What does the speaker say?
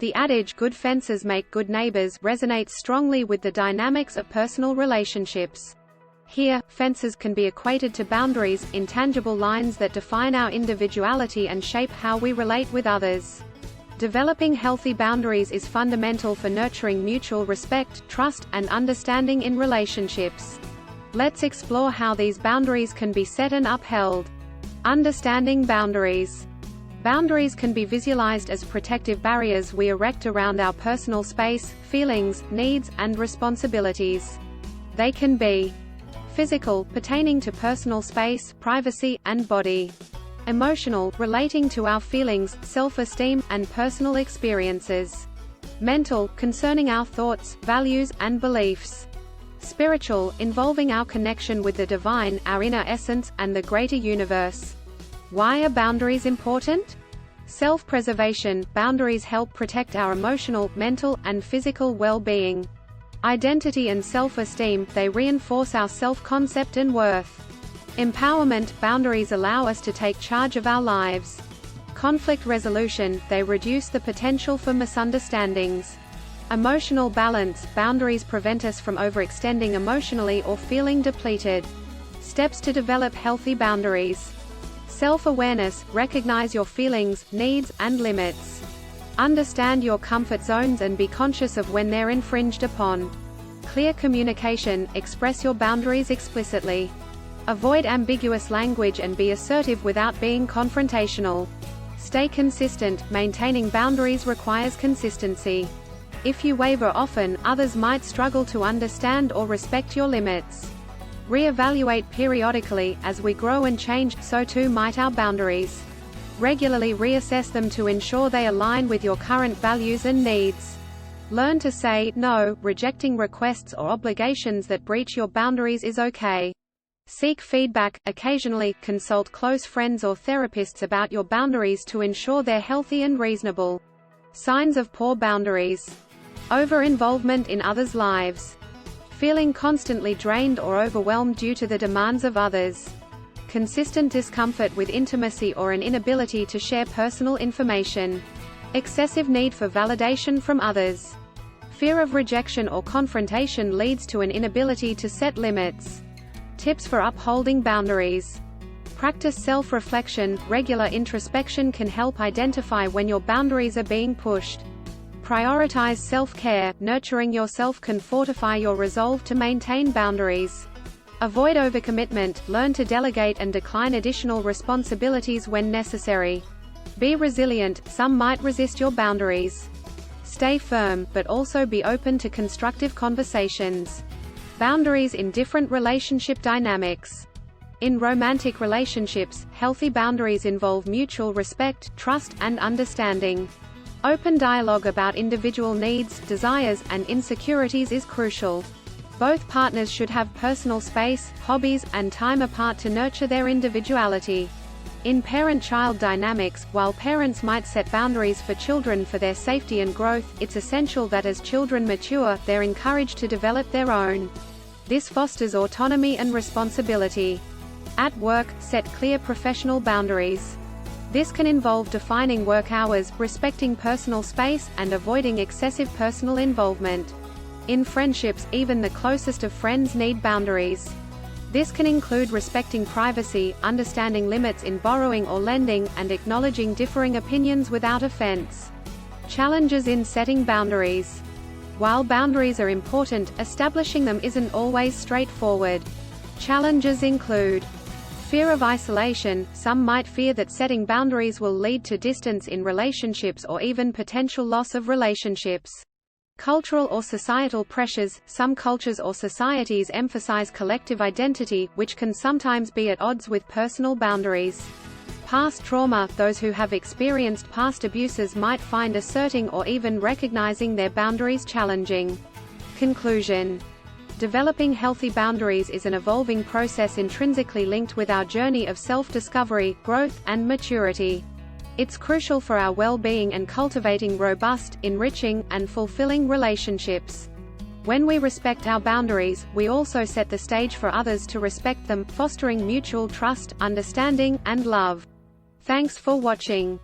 The adage, "good fences make good neighbors," resonates strongly with the dynamics of personal relationships. Here, fences can be equated to boundaries, intangible lines that define our individuality and shape how we relate with others. Developing healthy boundaries is fundamental for nurturing mutual respect, trust, and understanding in relationships. Let's explore how these boundaries can be set and upheld. Understanding boundaries. Boundaries can be visualized as protective barriers we erect around our personal space, feelings, needs, and responsibilities. They can be physical, pertaining to personal space, privacy, and body; emotional, relating to our feelings, self-esteem, and personal experiences; mental, concerning our thoughts, values, and beliefs; spiritual, involving our connection with the divine, our inner essence, and the greater universe. Why are boundaries important? Self-preservation. Boundaries help protect our emotional, mental, and physical well-being. Identity and self-esteem. They reinforce our self-concept and worth. Empowerment. Boundaries allow us to take charge of our lives. Conflict resolution. They reduce the potential for misunderstandings. Emotional balance. Boundaries prevent us from overextending emotionally or feeling depleted. Steps to develop healthy boundaries. Self-awareness. Recognize your feelings, needs, and limits. Understand your comfort zones and be conscious of when they're infringed upon. Clear communication. Express your boundaries explicitly. Avoid ambiguous language and be assertive without being confrontational. Stay consistent. Maintaining boundaries requires consistency. If you waver often, others might struggle to understand or respect your limits. Re-evaluate periodically. As we grow and change, so too might our boundaries. Regularly reassess them to ensure they align with your current values and needs. Learn to say no. Rejecting requests or obligations that breach your boundaries is okay. Seek feedback. Occasionally, consult close friends or therapists about your boundaries to ensure they're healthy and reasonable. Signs of poor boundaries. Over-involvement in others' lives. Feeling constantly drained or overwhelmed due to the demands of others. Consistent discomfort with intimacy or an inability to share personal information. Excessive need for validation from others. Fear of rejection or confrontation leads to an inability to set limits. Tips for upholding boundaries. Practice self-reflection. Regular introspection can help identify when your boundaries are being pushed. Prioritize self-care. Nurturing yourself can fortify your resolve to maintain boundaries. Avoid overcommitment. Learn to delegate and decline additional responsibilities when necessary. Be resilient. Some might resist your boundaries. Stay firm, but also be open to constructive conversations. Boundaries in different relationship dynamics. In romantic relationships, healthy boundaries involve mutual respect, trust, and understanding. Open dialogue about individual needs, desires, and insecurities is crucial. Both partners should have personal space, hobbies, and time apart to nurture their individuality. In parent-child dynamics, while parents might set boundaries for children for their safety and growth, it's essential that as children mature, they're encouraged to develop their own. This fosters autonomy and responsibility. At work, set clear professional boundaries. This can involve defining work hours, respecting personal space, and avoiding excessive personal involvement. In friendships, even the closest of friends need boundaries. This can include respecting privacy, understanding limits in borrowing or lending, and acknowledging differing opinions without offense. Challenges in setting boundaries. While boundaries are important, establishing them isn't always straightforward. Challenges include fear of isolation. Some might fear that setting boundaries will lead to distance in relationships or even potential loss of relationships. Cultural or societal pressures. Some cultures or societies emphasize collective identity, which can sometimes be at odds with personal boundaries. Past trauma. Those who have experienced past abuses might find asserting or even recognizing their boundaries challenging. Conclusion. Developing healthy boundaries is an evolving process intrinsically linked with our journey of self-discovery, growth, and maturity. It's crucial for our well-being and cultivating robust, enriching, and fulfilling relationships. When we respect our boundaries, we also set the stage for others to respect them, fostering mutual trust, understanding, and love. Thanks for watching.